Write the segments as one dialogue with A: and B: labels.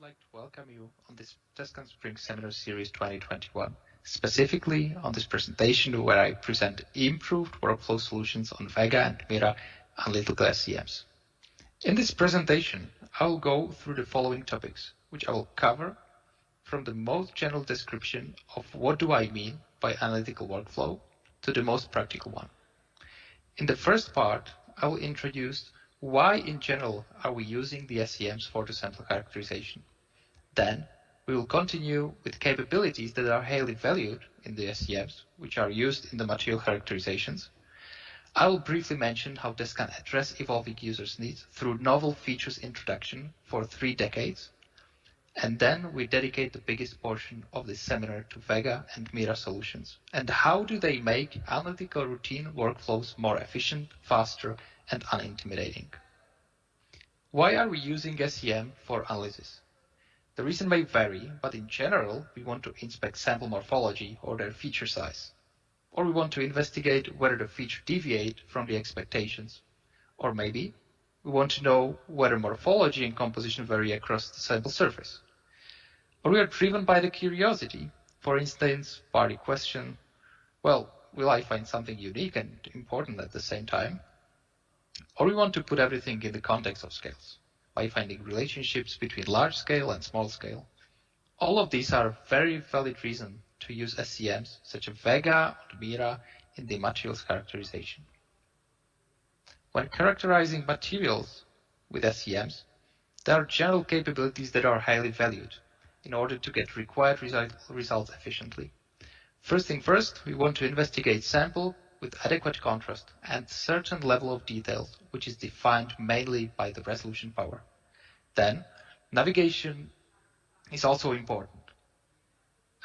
A: Like to welcome you on this TESCAN'S Spring Seminar Series 2021, specifically on this presentation where I present improved workflow solutions on Vega and Mira analytical SEMs. In this presentation, I will go through the following topics, which I will cover from the most general description of what do I mean by analytical workflow to the most practical one. In the first part, I will introduce why in general are we using the SEMs for the sample characterization. Then we will continue with capabilities that are highly valued in the SEMs, which are used in the material characterizations. I will briefly mention how this can address evolving users' needs through novel features introduction for 3 decades. And then we dedicate the biggest portion of this seminar to Vega and Mira solutions. And how do they make analytical routine workflows more efficient, faster, and unintimidating? Why are we using SEM for analysis? The reason may vary, but in general, we want to inspect sample morphology or their feature size. Or we want to investigate whether the feature deviate from the expectations. Or maybe we want to know whether morphology and composition vary across the sample surface. Or we are driven by the curiosity. For instance, party question, well, will I find something unique and important at the same time? Or we want to put everything in the context of scales, by finding relationships between large scale and small scale. All of these are very valid reasons to use SEMs such as Vega or Mira in the materials characterization. When characterizing materials with SEMs, there are general capabilities that are highly valued in order to get required results efficiently. First thing first, we want to investigate sample with adequate contrast and certain level of details, which is defined mainly by the resolution power. Then, navigation is also important.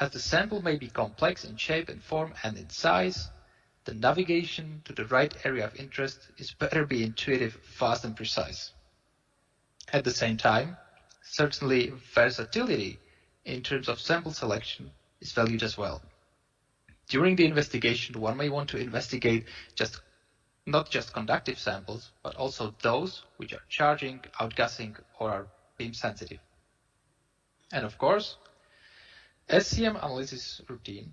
A: As the sample may be complex in shape and form and in size, the navigation to the right area of interest is better be intuitive, fast, and precise. At the same time, certainly versatility in terms of sample selection is valued as well. During the investigation, one may want to investigate not just conductive samples, but also those which are charging, outgassing, or are beam sensitive. And of course, SEM analysis routine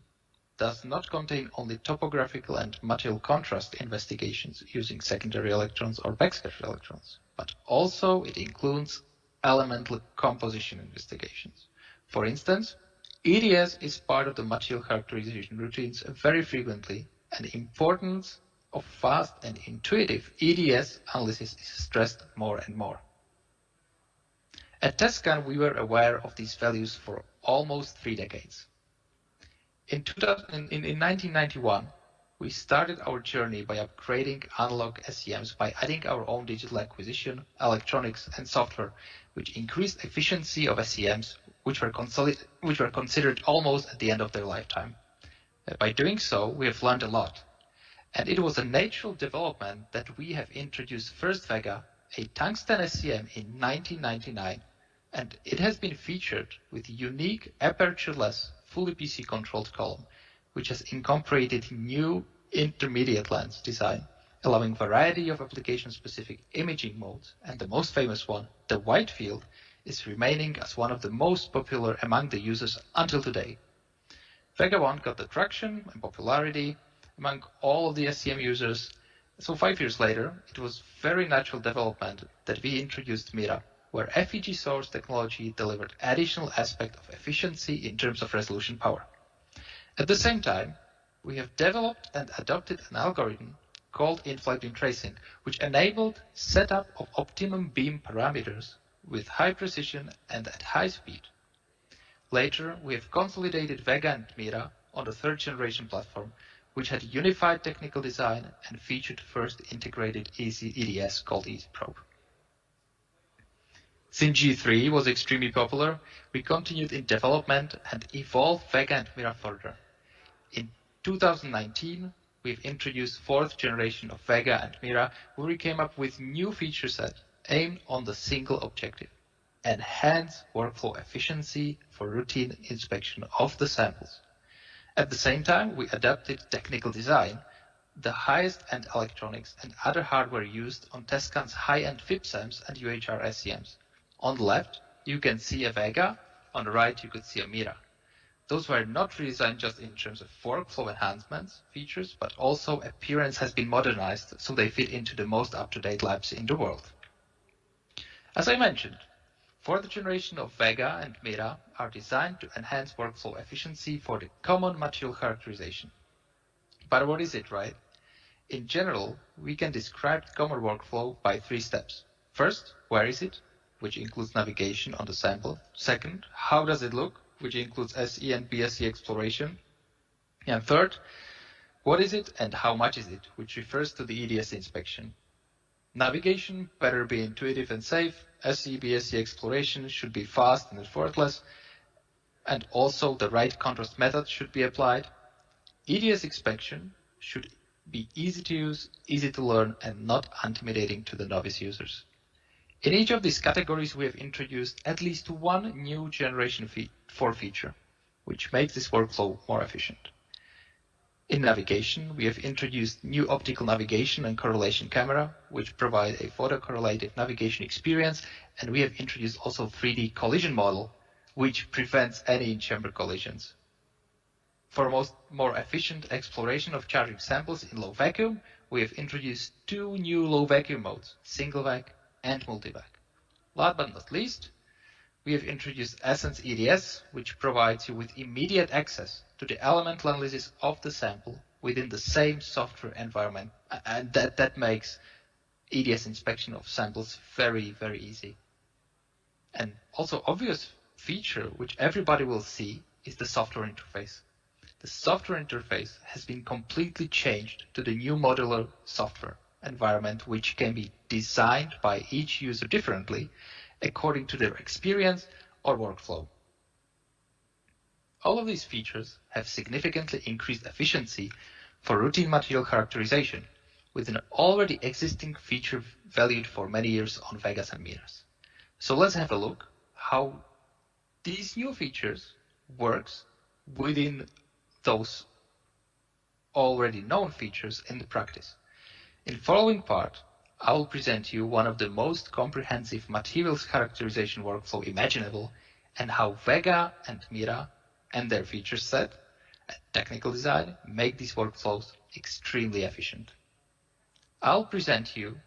A: does not contain only topographical and material contrast investigations using secondary electrons or backscatter electrons, but also it includes elemental composition investigations. For instance, EDS is part of the material characterization routines very frequently, and the importance of fast and intuitive EDS analysis is stressed more and more. At TESCAN, we were aware of these values for almost 3 decades. In 1991, we started our journey by upgrading analog SEMs by adding our own digital acquisition, electronics, and software, which increased efficiency of SEMs, which were considered almost at the end of their lifetime. By doing so, we have learned a lot. And it was a natural development that we have introduced first Vega, a tungsten SEM, in 1999, and it has been featured with a unique aperture-less, fully PC-controlled column, which has incorporated new intermediate lens design, allowing variety of application-specific imaging modes, and the most famous one, the wide field, is remaining as one of the most popular among the users until today. Vega 1 got the traction and popularity among all of the SCM users, so 5 years later, it was very natural development that we introduced Mira, where FEG source technology delivered additional aspect of efficiency in terms of resolution power. At the same time, we have developed and adopted an algorithm called in-flight beam tracing, which enabled setup of optimum beam parameters with high precision and at high speed. Later, we have consolidated Vega and Mira on the third generation platform, which had unified technical design and featured first integrated EDS called EasyProbe. Since G3 was extremely popular, we continued in development and evolved Vega and Mira further. In 2019, we've introduced fourth generation of Vega and Mira, where we came up with new feature set aimed on the single objective: enhance workflow efficiency for routine inspection of the samples. At the same time, we adapted technical design, the highest end electronics and other hardware used on TESCAN'S high-end FIB-SEMs and UHR SCMs. On the left, you can see a Vega, on the right you could see a Mira. Those were not redesigned just in terms of workflow enhancements, features, but also appearance has been modernized so they fit into the most up-to-date labs in the world. As I mentioned, fourth generation of Vega and Mira are designed to enhance workflow efficiency for the common material characterization. But what is it, right? In general, we can describe the common workflow by 3 steps. First, where is it, which includes navigation on the sample. Second, how does it look, which includes SE and BSE exploration. And third, what is it and how much is it, which refers to the EDS inspection. Navigation better be intuitive and safe. SE, BSE exploration should be fast and effortless. And also the right contrast method should be applied. EDS inspection should be easy to use, easy to learn, and not intimidating to the novice users. In each of these categories, we have introduced at least one new generation 4 feature, which makes this workflow more efficient. In navigation, we have introduced new optical navigation and correlation camera, which provide a photocorrelative navigation experience, and we have introduced also 3D collision model, which prevents any in-chamber collisions. For more efficient exploration of charging samples in low vacuum, we have introduced 2 new low vacuum modes, single vac and multi-vac. Last but not least, we have introduced Essence EDS, which provides you with immediate access to the elemental analysis of the sample within the same software environment, and that makes EDS inspection of samples very, very easy. And also obvious feature, which everybody will see, is the software interface. The software interface has been completely changed to the new modular software environment, which can be designed by each user differently according to their experience or workflow. All of these features have significantly increased efficiency for routine material characterization with an already existing feature valued for many years on Vegas and Miras. So let's have a look how these new features works within those already known features in the practice. In the following part, I will present you one of the most comprehensive materials characterization workflow imaginable and how Vega and Mira and their feature set and technical design make these workflows extremely efficient. I'll present you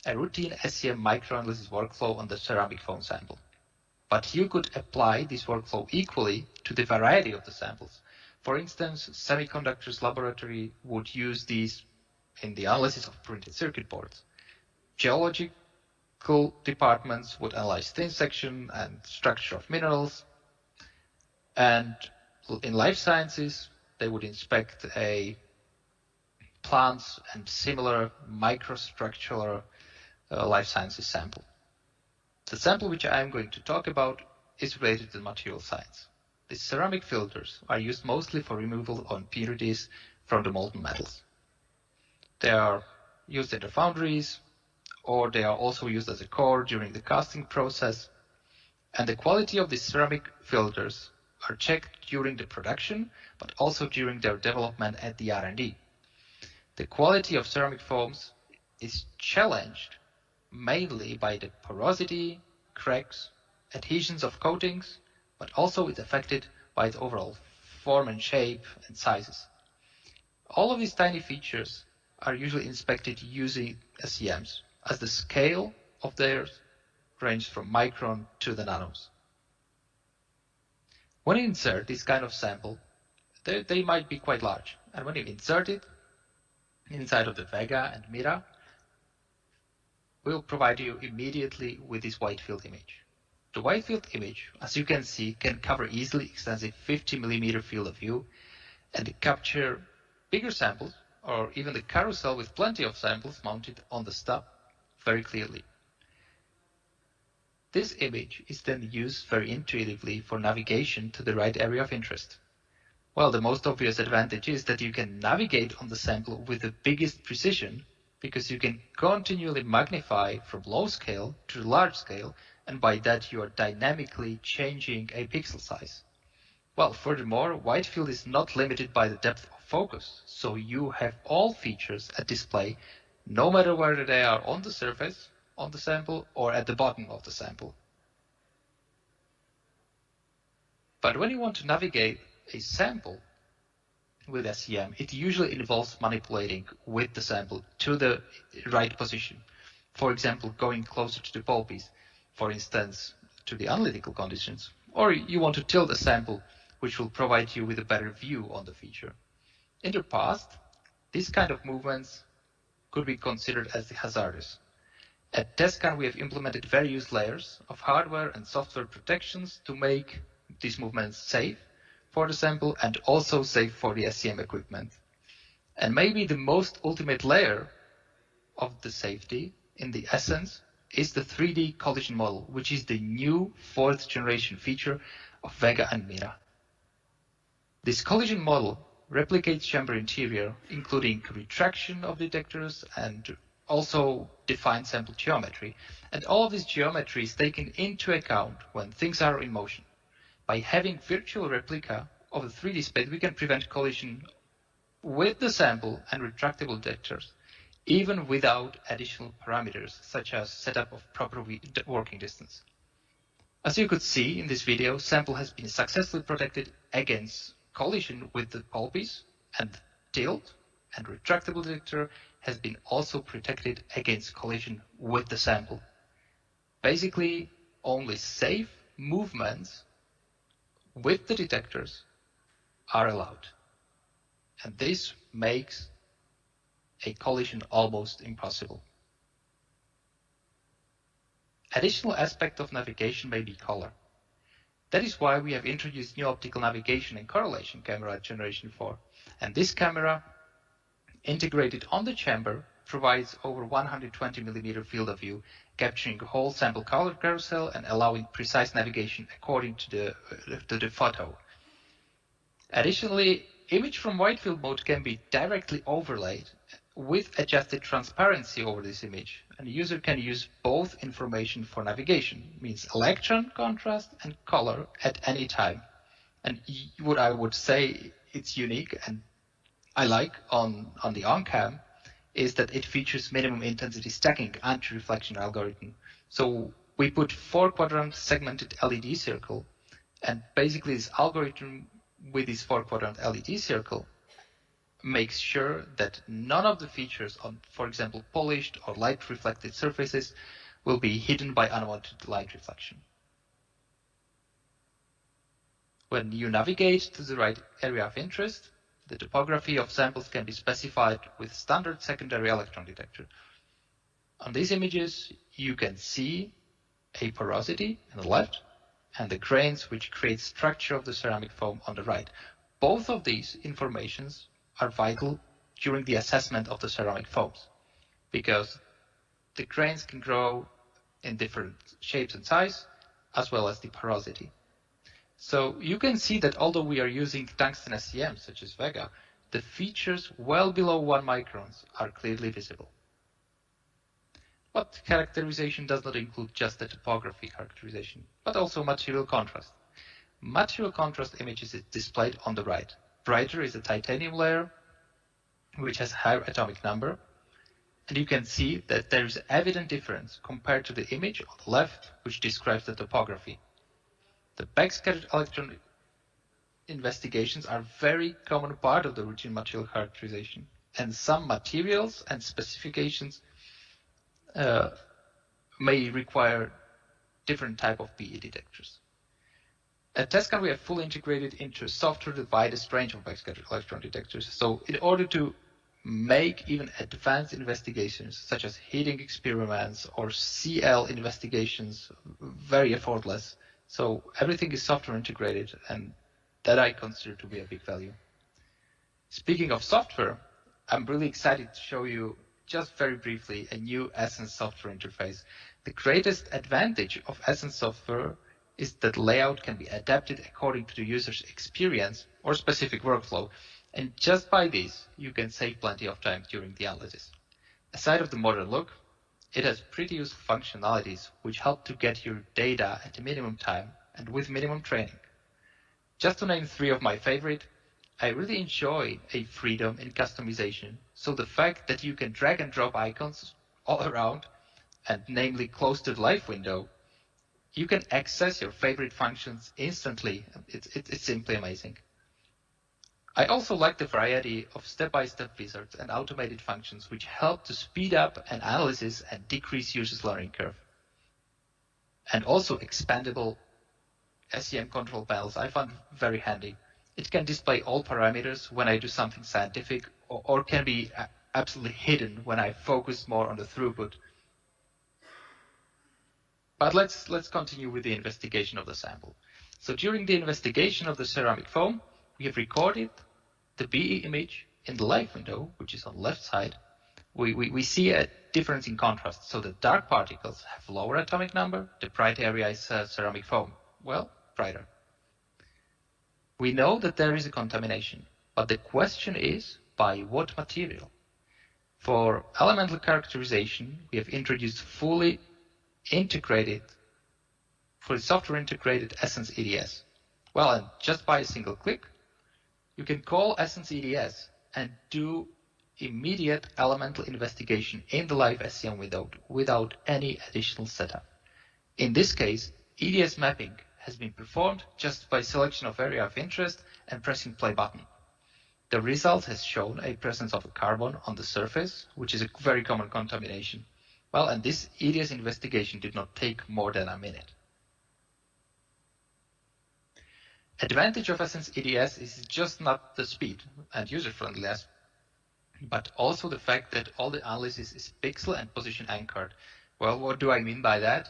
A: a routine SCM microanalysis workflow on the ceramic foam sample. But you could apply this workflow equally to the variety of the samples. For instance, semiconductors laboratory would use these in the analysis of printed circuit boards. Geological departments would analyze thin section and structure of minerals. And in life sciences, they would inspect plants and similar microstructural life sciences sample. The sample which I am going to talk about is related to material science. The ceramic filters are used mostly for removal of impurities from the molten metals. They are used in the foundries, or they are also used as a core during the casting process. And the quality of these ceramic filters are checked during the production, but also during their development at the R&D. The quality of ceramic foams is challenged mainly by the porosity, cracks, adhesions of coatings, but also is affected by its overall form and shape and sizes. All of these tiny features are usually inspected using SEMs, as the scale of theirs ranges from micron to the nanos. When you insert this kind of sample, they might be quite large, and when you insert it inside of the Vega and Mira, we'll provide you immediately with this wide field image. The wide field image, as you can see, can cover easily extensive 50 mm field of view and capture bigger samples, or even the carousel with plenty of samples mounted on the stub very clearly. This image is then used very intuitively for navigation to the right area of interest. Well, the most obvious advantage is that you can navigate on the sample with the biggest precision, because you can continually magnify from low scale to large scale, and by that you are dynamically changing a pixel size. Well, furthermore, wide field is not limited by the depth of focus, so you have all features at display, no matter whether they are on the surface, on the sample, or at the bottom of the sample. But when you want to navigate a sample with SEM, it usually involves manipulating with the sample to the right position. For example, going closer to the pulpies, for instance, to the analytical conditions, or you want to tilt a sample, which will provide you with a better view on the feature. In the past, these kind of movements could be considered as hazardous. At TESCAN, we have implemented various layers of hardware and software protections to make these movements safe for the sample and also safe for the SEM equipment. And maybe the most ultimate layer of the safety, in the essence, is the 3D collision model, which is the new 4th generation feature of Vega and Mira. This collision model replicates chamber interior, including retraction of detectors and also defined sample geometry. And all of this geometry is taken into account when things are in motion. By having virtual replica of the 3D space, we can prevent collision with the sample and retractable detectors, even without additional parameters, such as setup of proper working distance. As you could see in this video, sample has been successfully protected against collision with the pulpies, and tilt and retractable detector has been also protected against collision with the sample. Basically, only safe movements with the detectors are allowed. And this makes a collision almost impossible. Additional aspect of navigation may be color. That is why we have introduced new optical navigation and correlation camera at Generation 4. And this camera, integrated on the chamber, provides over 120 mm field of view, capturing the whole sample color carousel and allowing precise navigation according to the photo. Additionally, image from wide field mode can be directly overlaid with adjusted transparency over this image, and the user can use both information for navigation, means electron contrast and color at any time. And what I would say it's unique and I like on the on-cam is that it features minimum intensity stacking anti-reflection algorithm. So we put 4-quadrant segmented LED circle, and basically this algorithm with this 4-quadrant LED circle makes sure that none of the features on, for example, polished or light reflected surfaces will be hidden by unwanted light reflection. When you navigate to the right area of interest, the topography of samples can be specified with standard secondary electron detector. On these images, you can see a porosity on the left and the grains which create structure of the ceramic foam on the right. Both of these informations are vital during the assessment of the ceramic foams, because the grains can grow in different shapes and size, as well as the porosity. So you can see that although we are using tungsten SEMs such as Vega, the features well below 1 microns are clearly visible. But characterization does not include just the topography characterization, but also material contrast. Material contrast images is displayed on the right. Brighter is a titanium layer, which has higher atomic number, and you can see that there is evident difference compared to the image on the left, which describes the topography. The backscattered electron investigations are very common part of the routine material characterization, and some materials and specifications may require different type of PE detectors. At TESCAN, we have fully integrated into software the widest range of backscattered electron detectors. So in order to make even advanced investigations, such as heating experiments or CL investigations, very effortless. So everything is software integrated, and that I consider to be a big value. Speaking of software, I'm really excited to show you just very briefly a new Essence software interface. The greatest advantage of Essence software is that layout can be adapted according to the user's experience or specific workflow. And just by this, you can save plenty of time during the analysis. Aside of the modern look, it has pretty useful functionalities which help to get your data at a minimum time and with minimum training. Just to name 3 of my favorite, I really enjoy a freedom in customization. So the fact that you can drag and drop icons all around, and namely close to the live window, you can access your favorite functions instantly. It's simply amazing. I also like the variety of step-by-step wizards and automated functions which help to speed up an analysis and decrease users' learning curve. And also expandable SEM control panels I found very handy. It can display all parameters when I do something scientific, or can be absolutely hidden when I focus more on the throughput. But let's continue with the investigation of the sample. So during the investigation of the ceramic foam, we have recorded the BE image in the live window, which is on the left side. We see a difference in contrast. So the dark particles have lower atomic number, the bright area is ceramic foam. Well, brighter. We know that there is a contamination, but the question is, by what material? For elemental characterization, we have introduced fully software integrated Essence EDS. Well, and just by a single click, you can call Essence EDS and do immediate elemental investigation in the live SEM window without any additional setup. In this case, EDS mapping has been performed just by selection of area of interest and pressing play button. The result has shown a presence of a carbon on the surface, which is a very common contamination. Well, and this EDS investigation did not take more than a minute. Advantage of Essence EDS is just not the speed and user-friendliness, but also the fact that all the analysis is pixel and position anchored. Well, what do I mean by that?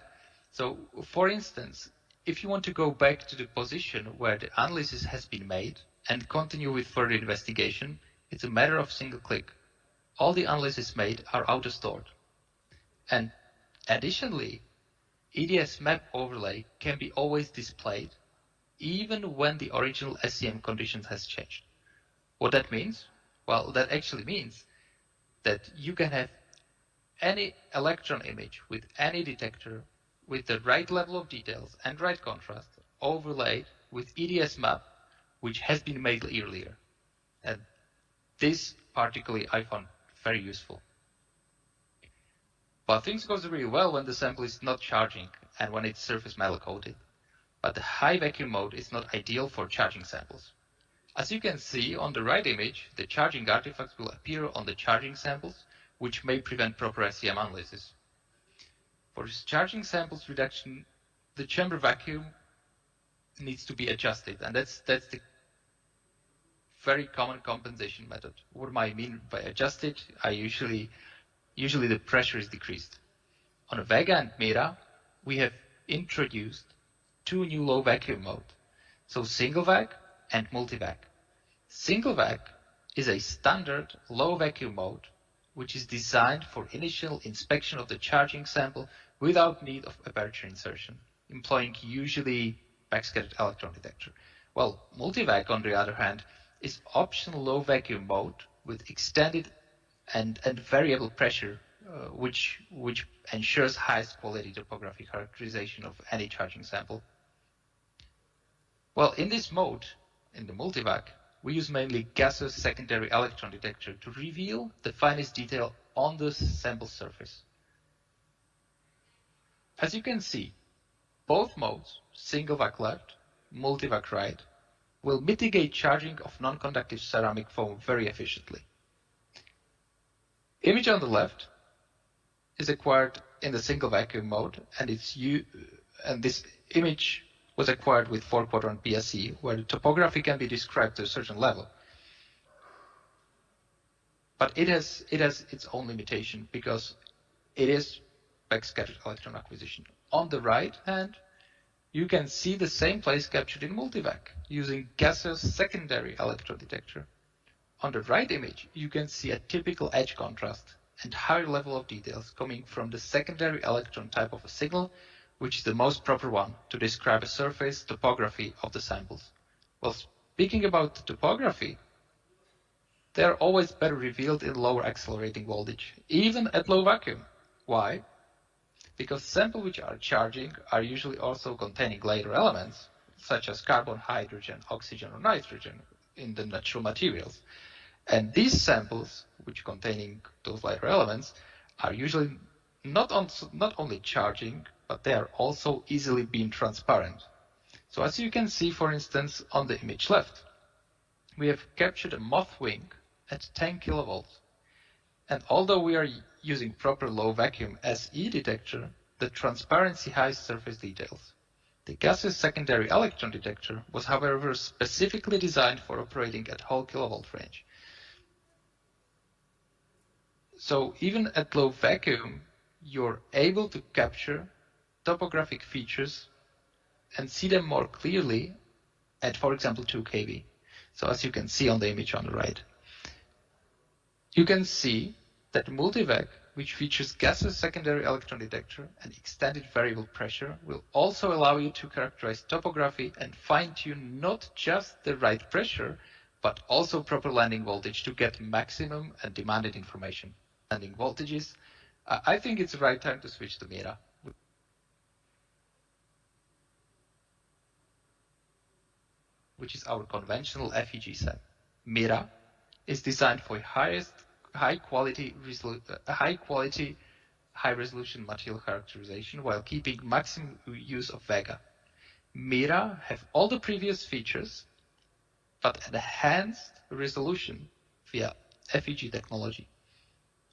A: So, for instance, if you want to go back to the position where the analysis has been made and continue with further investigation, it's a matter of single click. All the analyses made are auto-stored. And additionally, EDS map overlay can be always displayed even when the original SEM conditions has changed. What that means? Well, that actually means that you can have any electron image with any detector with the right level of details and right contrast overlaid with EDS map, which has been made earlier. And this particularly I found very useful. But things goes really well when the sample is not charging and when it's surface metal coated. But the high vacuum mode is not ideal for charging samples. As you can see on the right image, the charging artifacts will appear on the charging samples, which may prevent proper SEM analysis. For this charging samples reduction, the chamber vacuum needs to be adjusted, and that's the very common compensation method. What do I mean by adjusted? Usually the pressure is decreased. On Vega and Mira, we have introduced 2 new low vacuum modes, so single vac and multi-vac. Single vac is a standard low vacuum mode which is designed for initial inspection of the charging sample without need of aperture insertion, employing usually backscattered electron detector. Well, multi-vac, on the other hand, is optional low vacuum mode with extended and variable pressure which ensures highest quality topographic characterization of any charging sample. Well, in this mode, in the multivac, we use mainly gaseous secondary electron detector to reveal the finest detail on the sample surface. As you can see, both modes, single vac left, multivac right, will mitigate charging of non-conductive ceramic foam very efficiently. Image on the left is acquired in the single vacuum mode, and this image was acquired with 4-quadrant PSE, where the topography can be described to a certain level. But it has its own limitation because it is backscattered electron acquisition. On the right hand, you can see the same place captured in multivac using gaseous secondary electron detector. On the right image, you can see a typical edge contrast and higher level of details coming from the secondary electron type of a signal, which is the most proper one to describe a surface topography of the samples. Well, speaking about the topography, they are always better revealed in lower accelerating voltage, even at low vacuum. Why? Because samples which are charging are usually also containing lighter elements, such as carbon, hydrogen, oxygen, or nitrogen in the natural materials. And these samples, which containing those lighter elements, are usually not only charging, but they are also easily beam transparent. So as you can see, for instance, on the image left, we have captured a moth wing at 10 kilovolts. And although we are using proper low vacuum SE detector, the transparency hides surface details. The gaseous secondary electron detector was, however, specifically designed for operating at whole kilovolt range. So even at low vacuum, you're able to capture topographic features and see them more clearly at, for example, 2 kV. So as you can see on the image on the right, you can see that the multivac, which features gaseous secondary electron detector and extended variable pressure, will also allow you to characterize topography and fine-tune not just the right pressure, but also proper landing voltage to get maximum and demanded information. Landing voltages, I think it's the right time to switch to Mira, which is our conventional FEG SEM. Mira is designed for high resolution material characterization while keeping maximum use of Vega. Mira have all the previous features, but enhanced resolution via FEG technology,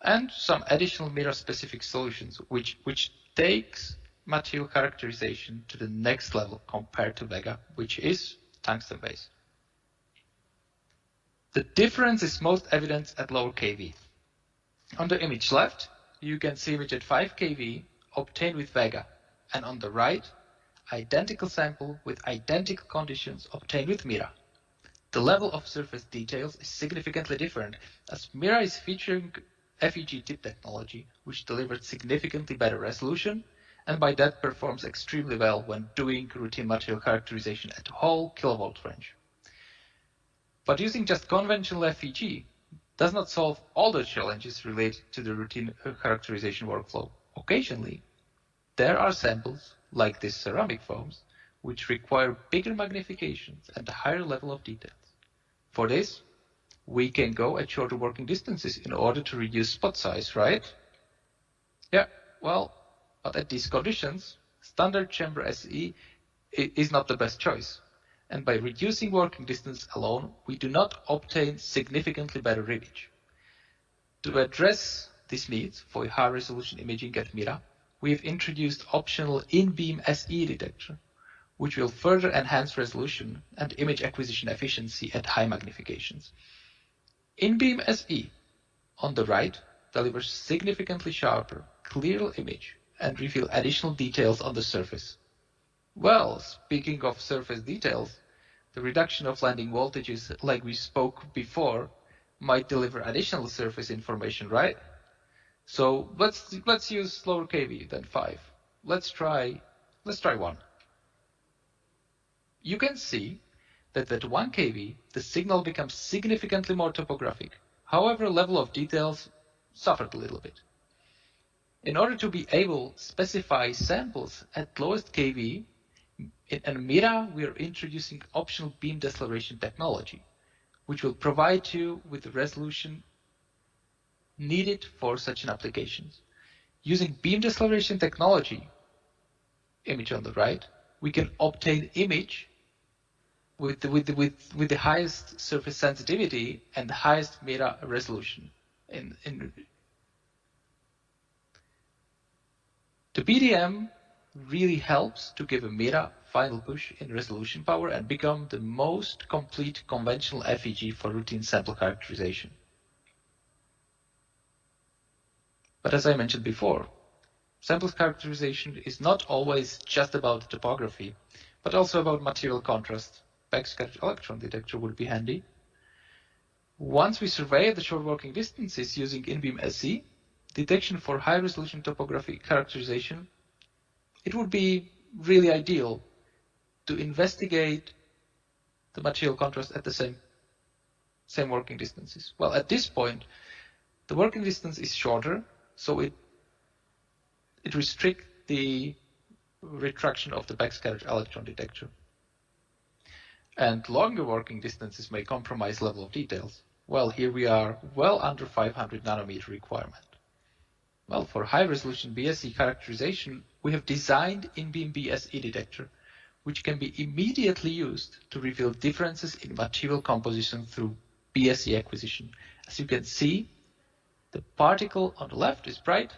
A: and some additional Mira-specific solutions, which takes material characterization to the next level compared to Vega, which is tungsten-based. The difference is most evident at lower kV. On the image left, you can see image at 5 kV obtained with Vega, and on the right, identical sample with identical conditions obtained with Mira. The level of surface details is significantly different, as Mira is featuring FEG tip technology, which delivered significantly better resolution, and by that performs extremely well when doing routine material characterization at whole kilovolt range. But using just conventional FEG does not solve all the challenges related to the routine characterization workflow. Occasionally, there are samples, like these ceramic foams, which require bigger magnifications and a higher level of details. For this, we can go at shorter working distances in order to reduce spot size, right? Yeah, well, but at these conditions, standard chamber SE is not the best choice. And by reducing working distance alone, we do not obtain significantly better image. To address this need for high resolution imaging at Mira, we have introduced optional in-beam SE detector, which will further enhance resolution and image acquisition efficiency at high magnifications. In-beam SE, on the right, delivers significantly sharper, clearer image and reveal additional details on the surface. Well, speaking of surface details, the reduction of landing voltages, like we spoke before, might deliver additional surface information, right? So let's use lower kV than 5. Let's try 1. You can see that at 1 kV, the signal becomes significantly more topographic. However, level of details suffered a little bit. In order to be able to specify samples at lowest kV, in MIRA we are introducing optional beam deceleration technology, which will provide you with the resolution needed for such an application. Using beam deceleration technology, image on the right, we can obtain image with the highest surface sensitivity and the highest MIRA resolution. The BDM really helps to give a MIRA final push in resolution power and become the most complete conventional FEG for routine sample characterization. But as I mentioned before, sample characterization is not always just about topography, but also about material contrast. Backscattered electron detector would be handy. Once we survey the short working distances using in-beam SE, detection for high-resolution topography characterization, it would be really ideal to investigate the material contrast at the same working distances. Well, at this point, the working distance is shorter, so it restricts the retraction of the backscattered electron detector. And longer working distances may compromise level of details. Well, here we are well under 500 nanometer requirement. Well, for high-resolution BSE characterization, we have designed in-beam BSE detector, which can be immediately used to reveal differences in material composition through BSE acquisition. As you can see, the particle on the left is bright,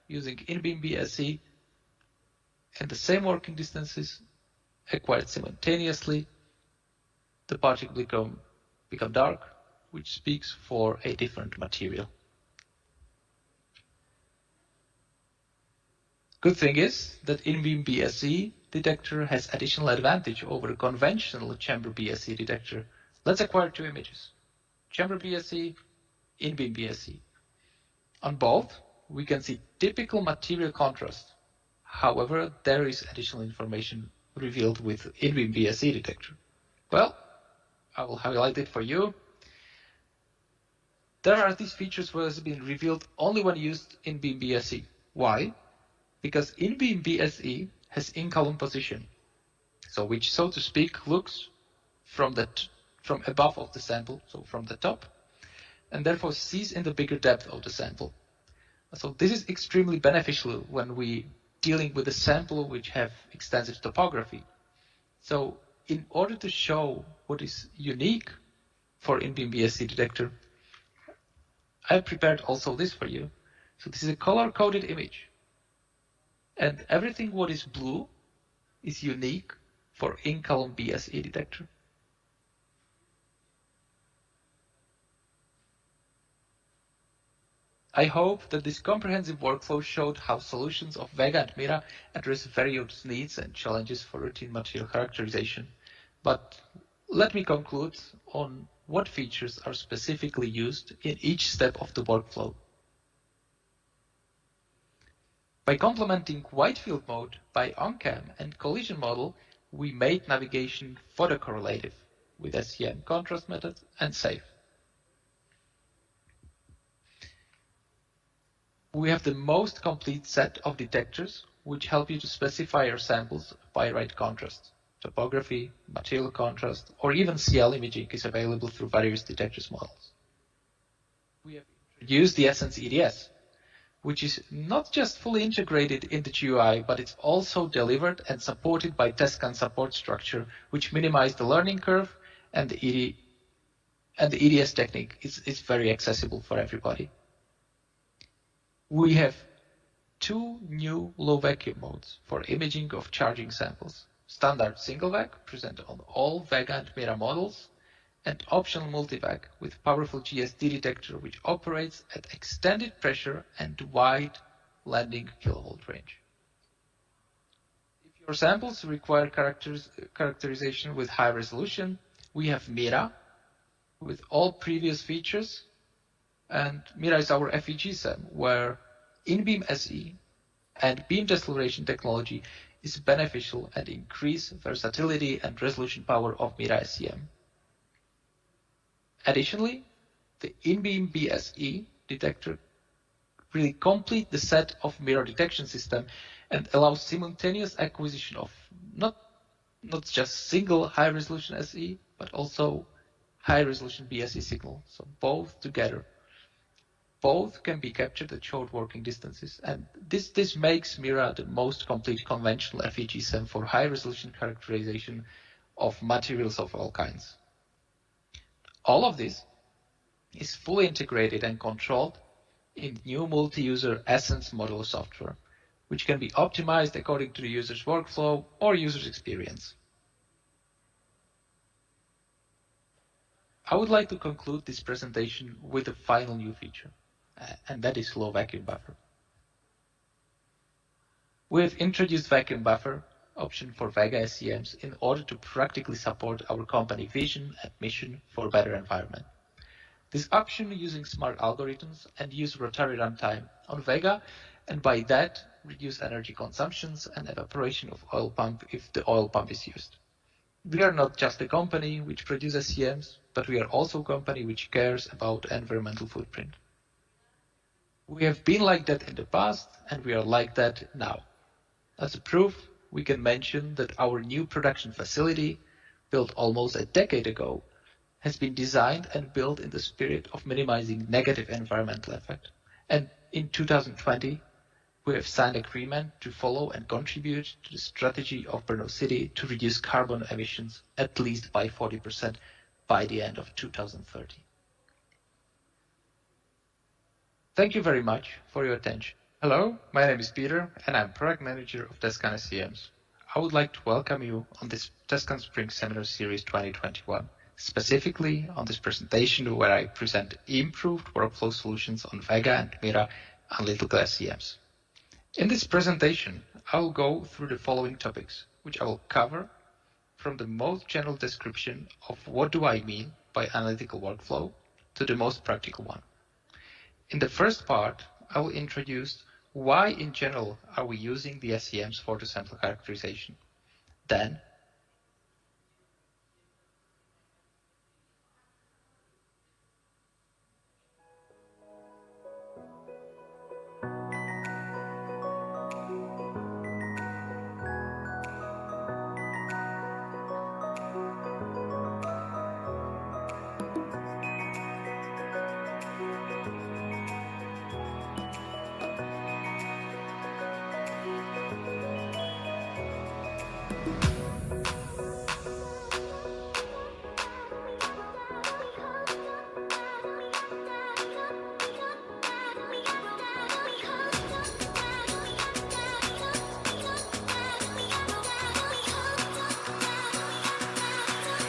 A: using in-beam BSE, and the same working distances acquired simultaneously, the particle become dark, which speaks for a different material. Good thing is that in-beam BSE detector has additional advantage over a conventional chamber BSE detector. Let's acquire two images, chamber BSE, in-beam BSE. On both, we can see typical material contrast. However, there is additional information revealed with in-beam BSE detector. Well, I will highlight it for you. There are these features that have been revealed only when used in-beam BSE. Why? Because in-beam BSE has in-column position, which, so to speak, looks from above of the sample, so from the top, and therefore sees in the bigger depth of the sample. So this is extremely beneficial when we dealing with a sample which have extensive topography. So in order to show what is unique for in-beam BSE detector, I have prepared also this for you. So this is a color-coded image. And everything what is blue is unique for in-column BSE detector. I hope that this comprehensive workflow showed how solutions of Vega and Mira address various needs and challenges for routine material characterization. But let me conclude on what features are specifically used in each step of the workflow. By complementing wide field mode by OnCam and collision model, we made navigation photocorrelative with SEM contrast method and safe. We have the most complete set of detectors which help you to specify your samples by right contrast. Topography, material contrast, or even CL imaging is available through various detectors models. We have introduced the Essence EDS, which is not just fully integrated in the GUI, but it's also delivered and supported by TESCAN'S support structure, which minimizes the learning curve, and the EDS technique is very accessible for everybody. We have two new low vacuum modes for imaging of charging samples. Standard single vac present on all Vega and Mira models, and optional multivac with powerful GSD detector which operates at extended pressure and wide landing kilovolt range. If your samples require characterization with high resolution, we have Mira with all previous features, and Mira is our FEG SEM, where in-beam SE and beam deceleration technology is beneficial and increase versatility and resolution power of Mira SEM. Additionally, the in-beam BSE detector really complete the set of mirror detection system and allows simultaneous acquisition of not just single high-resolution SE, but also high-resolution BSE signal. So both together. Both can be captured at short working distances, and this makes Mira the most complete conventional FEG SEM for high-resolution characterization of materials of all kinds. All of this is fully integrated and controlled in new multi-user Essence modular software, which can be optimized according to the user's workflow or user's experience. I would like to conclude this presentation with a final new feature, and that is low vacuum buffer. We have introduced vacuum buffer option for Vega SCMs in order to practically support our company vision and mission for a better environment. This option using smart algorithms and use rotary runtime on Vega, and by that reduce energy consumptions and evaporation of oil pump if the oil pump is used. We are not just a company which produces SCMs, but we are also a company which cares about environmental footprint. We have been like that in the past, and we are like that now. As a proof, we can mention that our new production facility, built almost a decade ago, has been designed and built in the spirit of minimizing negative environmental effect. And in 2020, we have signed agreement to follow and contribute to the strategy of Brno City to reduce carbon emissions at least by 40% by the end of 2030. Thank you very much for your attention. Hello, my name is Peter and I'm Product Manager of TESCAN'S SCMs. I would like to welcome you on this TESCAN'S Spring Seminar Series 2021, specifically on this presentation where I present improved workflow solutions on Vega and Mira analytical SCMs. In this presentation, I will go through the following topics, which I will cover from the most general description of what do I mean by analytical workflow to the most practical one. In the first part, I will introduce why in general are we using the SCMs for the sample characterization. Then